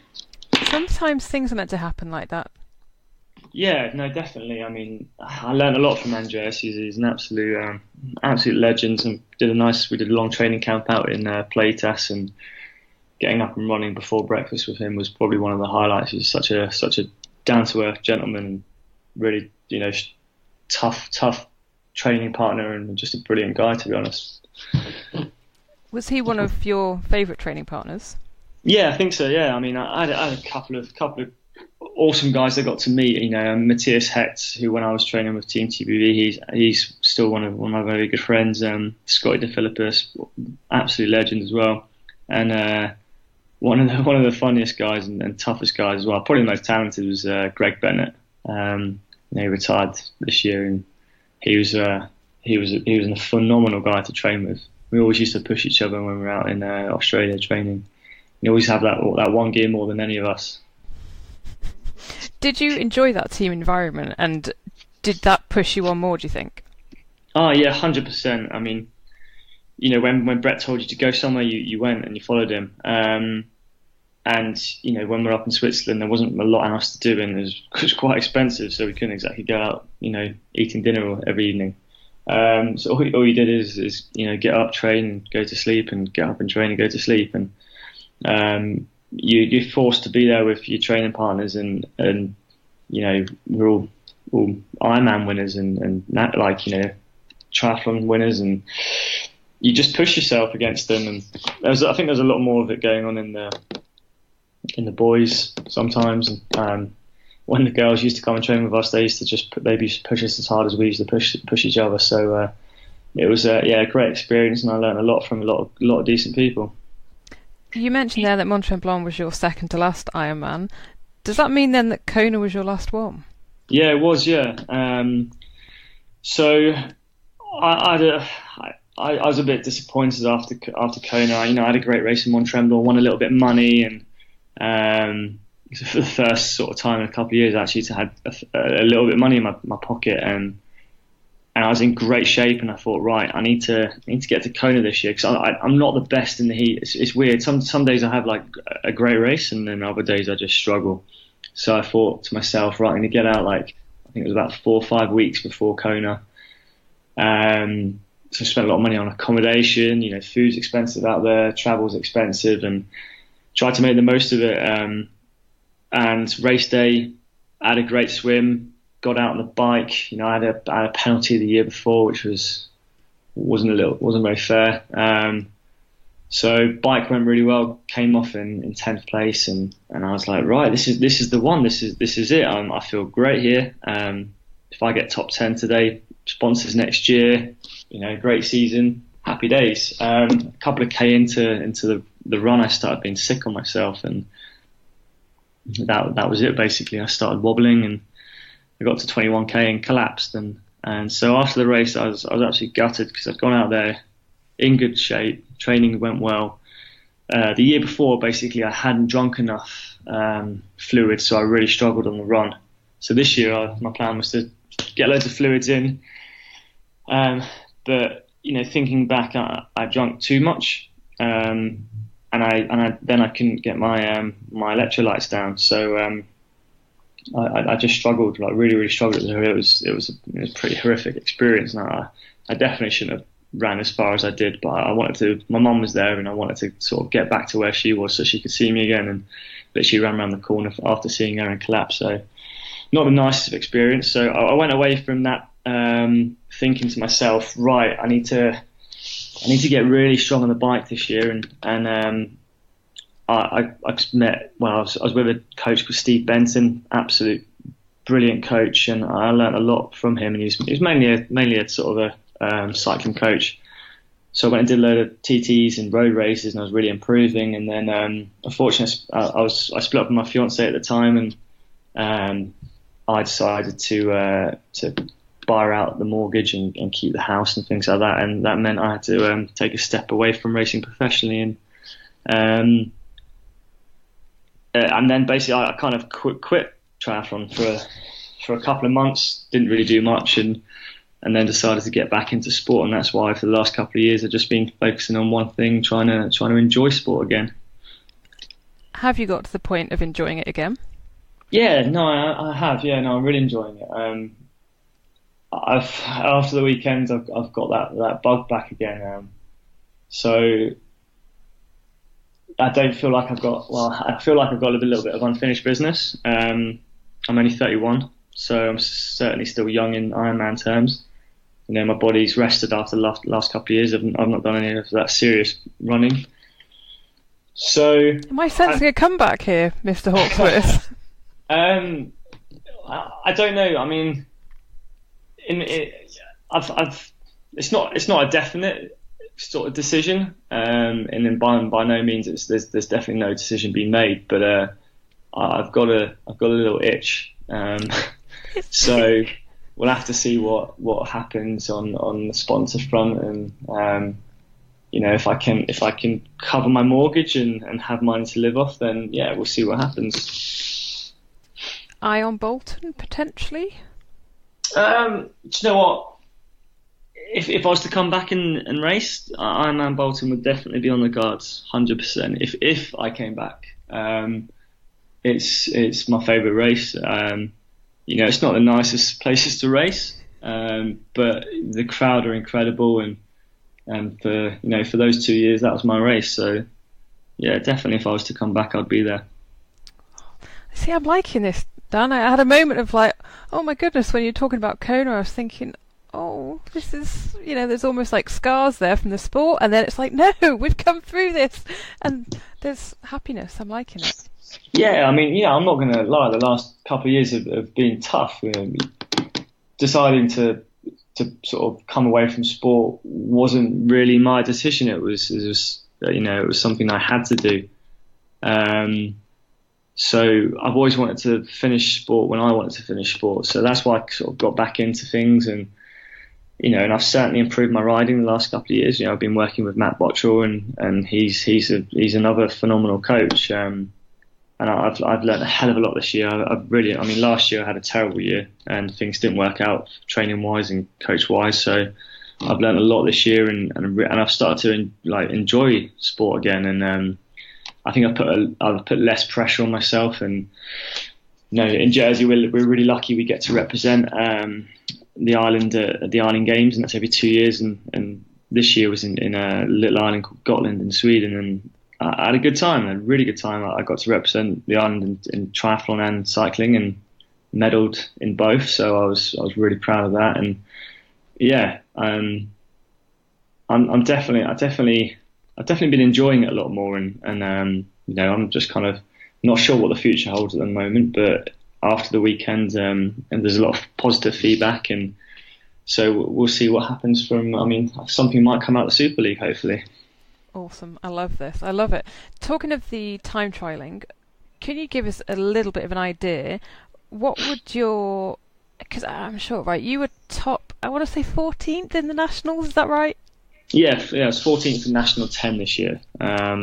Sometimes things are meant to happen like that. Yeah, no, definitely. I mean, I learned a lot from Andreas. He's an absolute legend, and we did a long training camp out in Playtas, and getting up and running before breakfast with him was probably one of the highlights. He's such a down to earth gentleman, and really, tough training partner, and just a brilliant guy, to be honest. Was he one of your favourite training partners? Yeah, I think so. Yeah, I mean, I had a couple of awesome guys I got to meet. Matthias Hetz, who when I was training with Team TBV, he's still one of my very good friends. Scotty De Philippus, absolute legend as well, and one of the funniest guys and toughest guys as well. Probably the most talented was Greg Bennett. He retired this year, and he was a phenomenal guy to train with. We always used to push each other when we were out in Australia training. You always have that one gear more than any of us. Did you enjoy that team environment, and did that push you on more, do you think? Oh yeah, 100%. I mean, when Brett told you to go somewhere, you went and you followed him. And when we're up in Switzerland, there wasn't a lot else to do, and it was quite expensive, so we couldn't exactly go out, eating dinner every evening. So all you did is get up, train, and go to sleep, and get up and train and go to sleep, and you're forced to be there with your training partners, and we're all Ironman winners and triathlon winners, and you just push yourself against them. And I think there's a lot more of it going on in the boys sometimes. When the girls used to come and train with us, they used to push us as hard as we used to push each other. So it was a great experience, and I learned a lot from a lot of decent people. You mentioned there that Mont Tremblant was your second to last Ironman. Does that mean then that Kona was your last one? Yeah, it was. Yeah. So I was a bit disappointed after Kona. I had a great race in Mont Tremblant, won a little bit of money, and for the first sort of time in a couple of years, actually, to have a little bit of money in my pocket, and I was in great shape, and I thought, right, I need to get to Kona this year, because I'm not the best in the heat. It's weird. Some days I have like a great race, and then other days I just struggle. So I thought to myself, right, I'm going to get out, I think it was about 4 or 5 weeks before Kona. So I spent a lot of money on accommodation. Food's expensive out there, travel's expensive, and tried to make the most of it. And race day, I had a great swim. Got out on the bike. I had a penalty the year before, which wasn't very fair. So bike went really well. Came off in 10th place, and I was like, right, this is the one. This is it. I feel great here. If I get top 10 today, sponsors next year. Great season, happy days. A couple of K into the run, I started being sick on myself, and that was it basically. I started wobbling, and I got to 21K and collapsed, and so after the race I was absolutely gutted, because I'd gone out there in good shape, training went well. The year before, basically, I hadn't drunk enough fluid, so I really struggled on the run. So this year my plan was to get loads of fluids in, but thinking back, I drank too much, and then I couldn't get my my electrolytes down, so I just struggled, like really struggled. It was a pretty horrific experience. Now I definitely shouldn't have ran as far as I did, but I wanted to. My mum was there, and I wanted to sort of get back to where she was so she could see me again. And literally ran around the corner after seeing her and collapse. So not the nicest of experience. So I went away from that thinking to myself, right, I need to get really strong on the bike this year. And I met, well, I was with a coach called Steve Benson, absolute brilliant coach, and I learned a lot from him. And he was mainly a sort of a cycling coach. So I went and did a load of TTs and road races, and I was really improving. And then, unfortunately, I split up with my fiance at the time, and I decided to buy out the mortgage and keep the house and things like that. And that meant I had to take a step away from racing professionally. And then basically I kind of quit triathlon for a couple of months. Didn't really do much, and then decided to get back into sport, and that's why for the last couple of years I've just been focusing on one thing, trying to enjoy sport again. Have you got to the point of enjoying it again? Yeah, no, I have. Yeah, no, I'm really enjoying it. After the weekends, I've got that bug back again. So I don't feel like I've got. Well, I feel like I've got a little bit of unfinished business. I'm only 31, so I'm certainly still young in Ironman terms. You know, my body's rested after the last couple of years. I've not done any of that serious running. So am I sensing a comeback here, Mr. Halksworth? I don't know. I mean, it's not a definite sort of decision, and then by no means there's definitely no decision being made. But I've got a little itch. So we'll have to see what happens on the sponsor front, and you know, if I can cover my mortgage and have money to live off, then yeah, we'll see what happens. Eye on Bolton potentially. Do you know what? If I was to come back and race, Ironman Bolton would definitely be on the cards, 100%. If I came back, it's my favourite race. You know, it's not the nicest places to race, but the crowd are incredible, and for those 2 years that was my race. So yeah, definitely if I was to come back, I'd be there. See, I'm liking this, Dan. I had a moment of like, oh my goodness, when you're talking about Kona, I was thinking, oh, this is, you know, there's almost like scars there from the sport, and then it's like, no, we've come through this, and there's happiness. I'm liking it. Yeah, I mean, yeah, I'm not going to lie. The last couple of years have been tough. You know, deciding to sort of come away from sport wasn't really my decision. It was something I had to do. So I've always wanted to finish sport when I wanted to finish sport. So that's why I sort of got back into things, and you know, and I've certainly improved my riding the last couple of years. You know, I've been working with Matt Bottrill, and he's another phenomenal coach. And I've learned a hell of a lot this year. Last year I had a terrible year and things didn't work out training wise and coach wise. So I've learned a lot this year, and I've started to enjoy sport again. And I think I've put less pressure on myself. And you know, in Jersey we're really lucky we get to represent the island at the Island Games, and that's every 2 years. And this year was in a little island called Gotland in Sweden, and I had a good time, a really good time. I got to represent the island in triathlon and cycling, and medalled in both. So I was really proud of that. And yeah, I'm definitely been enjoying it a lot more. And you know, I'm just kind of not sure what the future holds at the moment. But after the weekend, and there's a lot of positive feedback, and so we'll see what happens from. I mean, something might come out of the Super League, hopefully. Awesome. I love this. I love it. Talking of the time trialling, can you give us a little bit of an idea? What would because I'm sure, right, you were top, I want to say 14th in the Nationals, is that right? Yeah, I was 14th in National 10 this year. I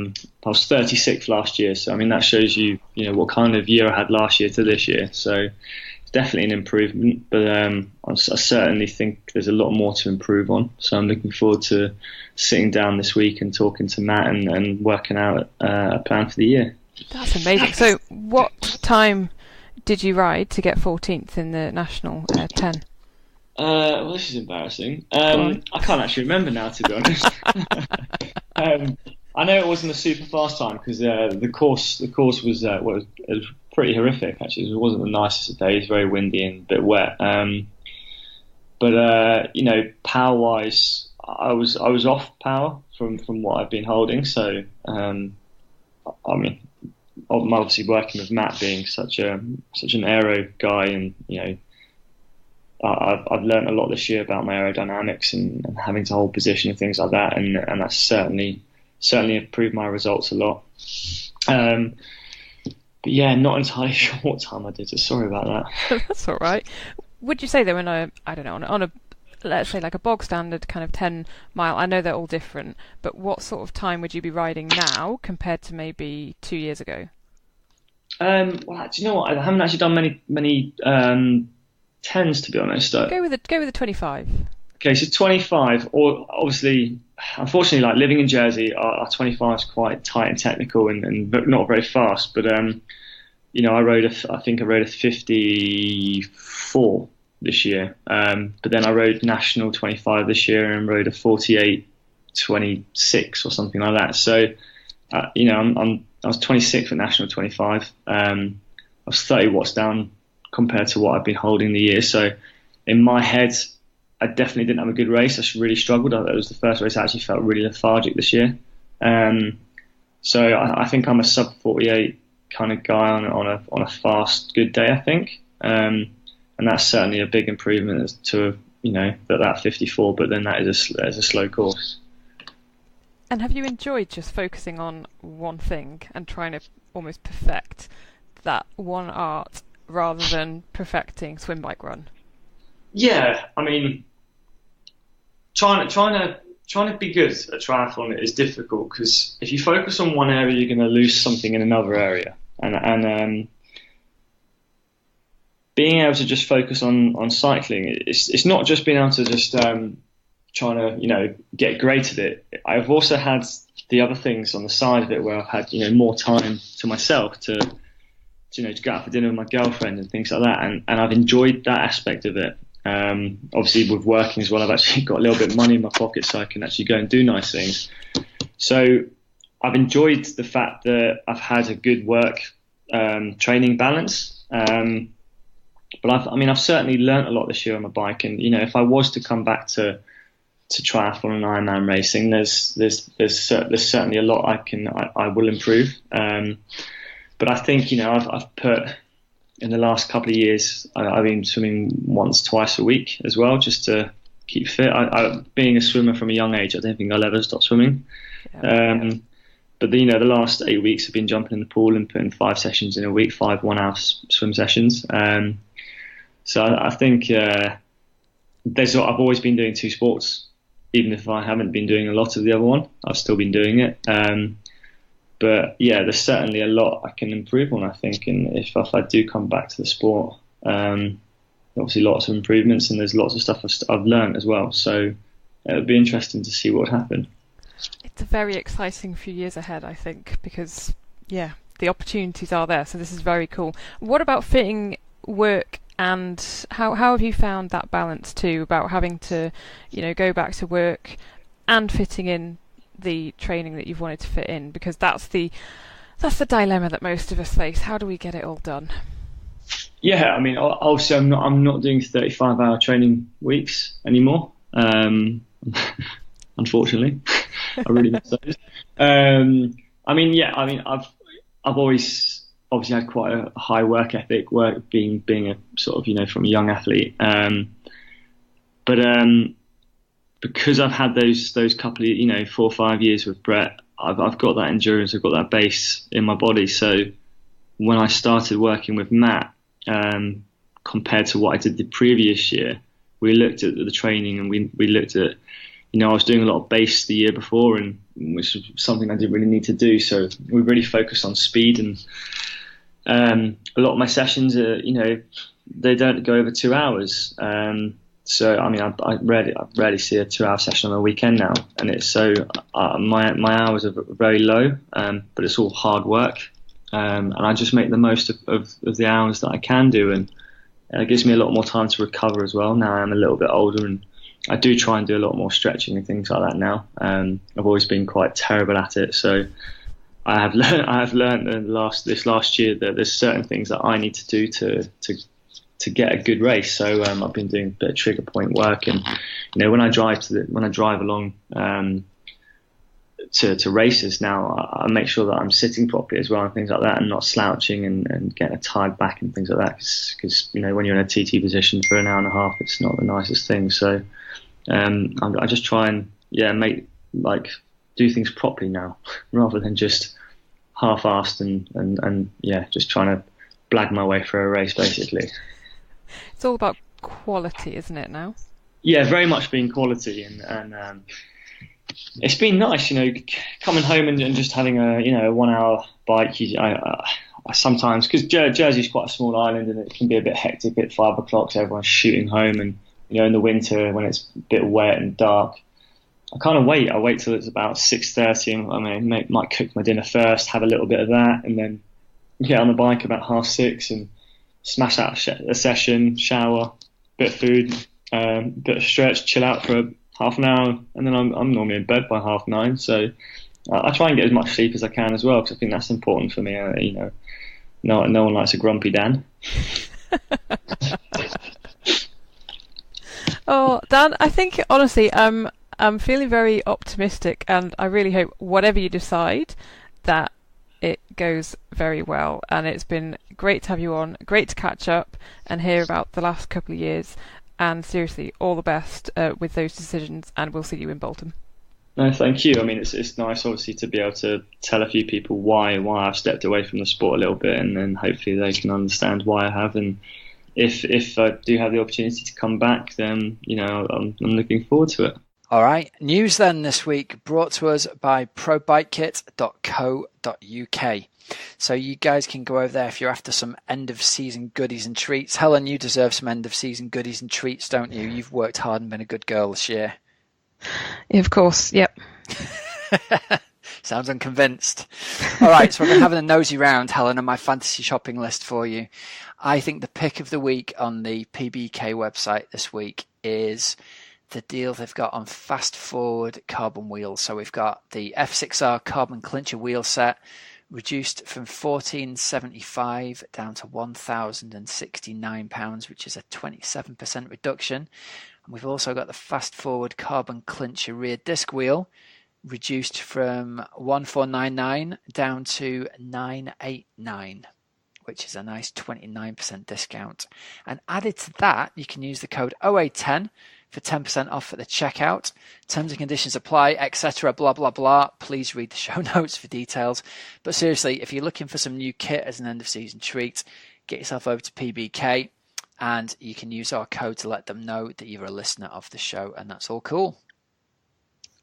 was 36th last year. So, I mean, that shows you, you know, what kind of year I had last year to this year. So, definitely an improvement, but I certainly think there's a lot more to improve on. So I'm looking forward to sitting down this week and talking to Matt and working out a plan for the year. That's amazing. So what time did you ride to get 14th in the national 10? Well, this is embarrassing. I can't actually remember now, to be honest. I know it wasn't a super fast time because the course was it was pretty horrific. Actually, it wasn't the nicest of days. Very windy and a bit wet. But power wise, I was off power from what I've been holding. So I'm obviously working with Matt being such an aero guy, and I've learned a lot this year about my aerodynamics and having to hold position and things like that, and that's certainly improved my results a lot. But yeah, not entirely sure what time I did, so sorry about that. That's all right. Would you say though, on a let's say like a bog standard kind of 10 mile, I know they're all different, but what sort of time would you be riding now compared to maybe 2 years ago? Well, do you know what? I haven't actually done many 10s, to be honest. Go with the 25. Okay, so 25, or obviously, unfortunately, like living in Jersey, our 25 is quite tight and technical and not very fast. But I rode a 54 this year. But then I rode national 25 this year and rode a 48.26 or something like that. So I was 26th at national 25. I was 30 watts down compared to what I've been holding the year. So in my head, I definitely didn't have a good race. I really struggled. It was the first race I actually felt really lethargic this year. So I think I'm a sub 48 kind of guy on a fast, good day, I think. And that's certainly a big improvement as to, that 54, but then that is a slow course. And have you enjoyed just focusing on one thing and trying to almost perfect that one art rather than perfecting swim, bike, run? Yeah, I mean, trying to be good at triathlon is difficult because if you focus on one area, you're going to lose something in another area. And being able to just focus on cycling, it's not just being able to just trying to get great at it. I've also had the other things on the side of it where I've had more time to myself to go out for dinner with my girlfriend and things like that, and I've enjoyed that aspect of it. Obviously with working as well, I've actually got a little bit of money in my pocket so I can actually go and do nice things. So I've enjoyed the fact that I've had a good work training balance. But I've certainly learnt a lot this year on my bike, and if I was to come back to triathlon and Ironman racing, there's certainly a lot I will improve. But I think I've put in the last couple of years I've been swimming twice a week as well, just to keep fit. Being a swimmer from a young age, I don't think I'll ever stop swimming. But the last 8 weeks I've been jumping in the pool and putting 5 sessions in a week, 5 1-hour swim sessions. So I think I've always been doing 2 sports, even if I haven't been doing a lot of the other one. I've still been doing it. But yeah, there's certainly a lot I can improve on, I think. And if I do come back to the sport, obviously lots of improvements, and there's lots of stuff I've learned as well. So it would be interesting to see what would happen. It's a very exciting few years ahead, I think, because the opportunities are there. So this is very cool. What about fitting work, and how have you found that balance too, about having to go back to work and fitting in the training that you've wanted to fit in? Because that's the dilemma that most of us face. How do we get it all done? Yeah, obviously I'm not doing 35-hour training weeks anymore. Unfortunately, I really miss those. I've always obviously had quite a high work ethic, being a sort of from a young athlete. But because I've had those couple of 4 or 5 years with Brett, I've got that endurance, I've got that base in my body. So when I started working with Matt, compared to what I did the previous year, we looked at the training, and we looked at I was doing a lot of base the year before, and which was something I didn't really need to do. So we really focused on speed and a lot of my sessions are, they don't go over 2 hours. So I mean, I rarely see a 2 hour session on a weekend now, and it's so my hours are very low, but it's all hard work, and I just make the most of the hours that I can do, and it gives me a lot more time to recover as well. Now I'm a little bit older, and I do try and do a lot more stretching and things like that now. I've always been quite terrible at it, so I have learned this last year that there's certain things that I need to do to get a good race. So I've been doing a bit of trigger point work, and when I drive along to races now, I make sure that I'm sitting properly as well and things like that, and not slouching and getting a tired back and things like that, because when you're in a TT position for an hour and a half, it's not the nicest thing. So I just try and do things properly now rather than just half-assed and just trying to blag my way through a race basically. It's all about quality, isn't it, now? Yeah, very much being quality, and it's been nice, coming home and just having a 1 hour bike. I sometimes, because Jersey's quite a small island and it can be a bit hectic at 5 o'clock, so everyone's shooting home, and in the winter when it's a bit wet and dark, I kind of wait. I wait till it's about 6:30, and might cook my dinner first, have a little bit of that, and then get on the bike about 6:30 and smash out a session, shower, bit of food, bit of stretch, chill out for half an hour, and then I'm normally in bed by 9:30. So I try and get as much sleep as I can as well, because I think that's important for me. No one likes a grumpy Dan. Oh, Dan, I think honestly, I'm feeling very optimistic, and I really hope whatever you decide that it goes very well. And it's been great to have you on, great to catch up and hear about the last couple of years. And seriously, all the best with those decisions, and we'll see you in Bolton. No, thank you. It's nice, obviously, to be able to tell a few people why I've stepped away from the sport a little bit, and then hopefully they can understand why I have. And if I do have the opportunity to come back, then I'm looking forward to it. All right, news then this week brought to us by probikekit.co.uk. So you guys can go over there if you're after some end-of-season goodies and treats. Helen, you deserve some end-of-season goodies and treats, don't you? You've worked hard and been a good girl this year. Yeah, of course, yep. Sounds unconvinced. All right, so we're going to have a nosy round, Helen, on my fantasy shopping list for you. I think the pick of the week on the PBK website this week is the deal they've got on Fast Forward carbon wheels. So we've got the F6R carbon clincher wheel set, reduced from £1,475 down to £1,069, which is a 27% reduction. And we've also got the Fast Forward carbon clincher rear disc wheel, reduced from £1,499 down to £989, which is a nice 29% discount. And added to that, you can use the code OA10 for 10% off at the checkout. Terms and conditions apply, etc. Blah, blah, blah. Please read the show notes for details. But seriously, if you're looking for some new kit as an end-of-season treat, get yourself over to PBK, and you can use our code to let them know that you're a listener of the show, and that's all cool.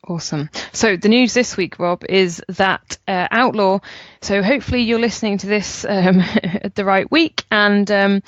Awesome. So the news this week, Rob, is that Outlaw, so hopefully you're listening to this at the right week, and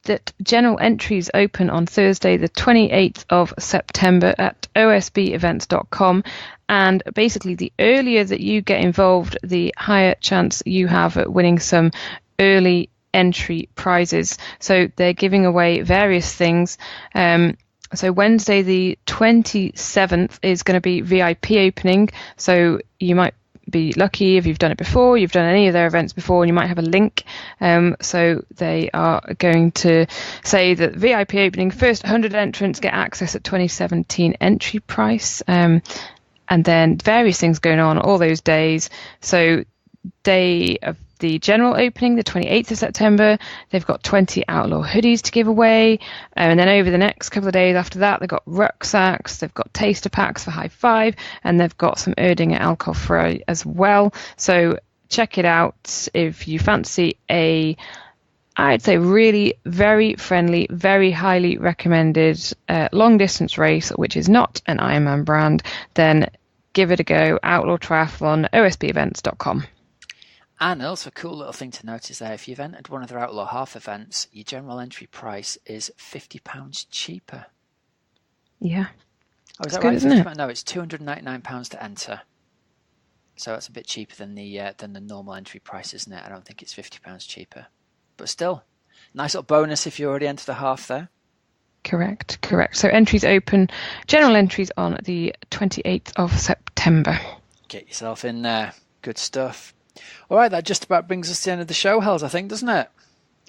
that general entries open on Thursday, the 28th of September at osbevents.com. And basically, the earlier that you get involved, the higher chance you have at winning some early entry prizes. So they're giving away various things. So Wednesday, the 27th, is going to be VIP opening. So you might be lucky if you've done it before, you've done any of their events before, and you might have a link. So they are going to say that VIP opening, first 100 entrants get access at 2017 entry price. And then various things going on all those days. So day of the general opening, the 28th of September, they've got 20 Outlaw hoodies to give away. And then over the next couple of days after that, they've got rucksacks, they've got taster packs for High Five, and they've got some Erdinger alcohol free as well. So check it out if you fancy I'd say really very friendly, very highly recommended long distance race, which is not an Ironman brand, then give it a go. Outlaw Triathlon, osbevents.com. And also a cool little thing to notice there, if you've entered one of their Outlaw Half events, your general entry price is £50 cheaper. Yeah. Oh, is that good, right? isn't it? No, it's £299 to enter. So that's a bit cheaper than the normal entry price, isn't it? I don't think it's £50 cheaper. But still, nice little bonus if you already entered the half there. Correct. So entries open, general entries on the 28th of September. Get yourself in there. Good stuff. All right, that just about brings us to the end of the show, Hells, I think, doesn't it?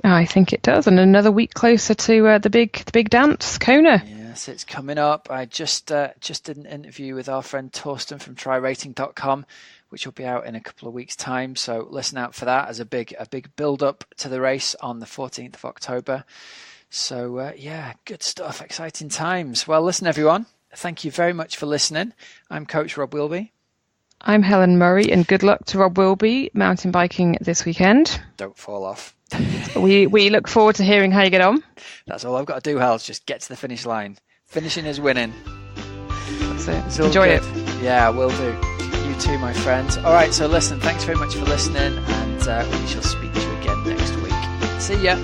I think it does, and another week closer to the big dance, Kona. Yes, it's coming up. I just did an interview with our friend Torsten from tryrating.com, which will be out in a couple of weeks' time. So listen out for that as a big build-up to the race on the 14th of October. So, yeah, good stuff. Exciting times. Well, listen, everyone, thank you very much for listening. I'm Coach Rob Wilby. I'm Helen Murray, and good luck to Rob Wilby mountain biking this weekend. Don't fall off. we look forward to hearing how you get on. That's all I've got to do, Hal. Just get to the finish line. Finishing is winning. That's it. It's Enjoy good. it. Yeah, will do. You too, my friends. All right, so listen, thanks very much for listening, and we shall speak to you again next week. See ya.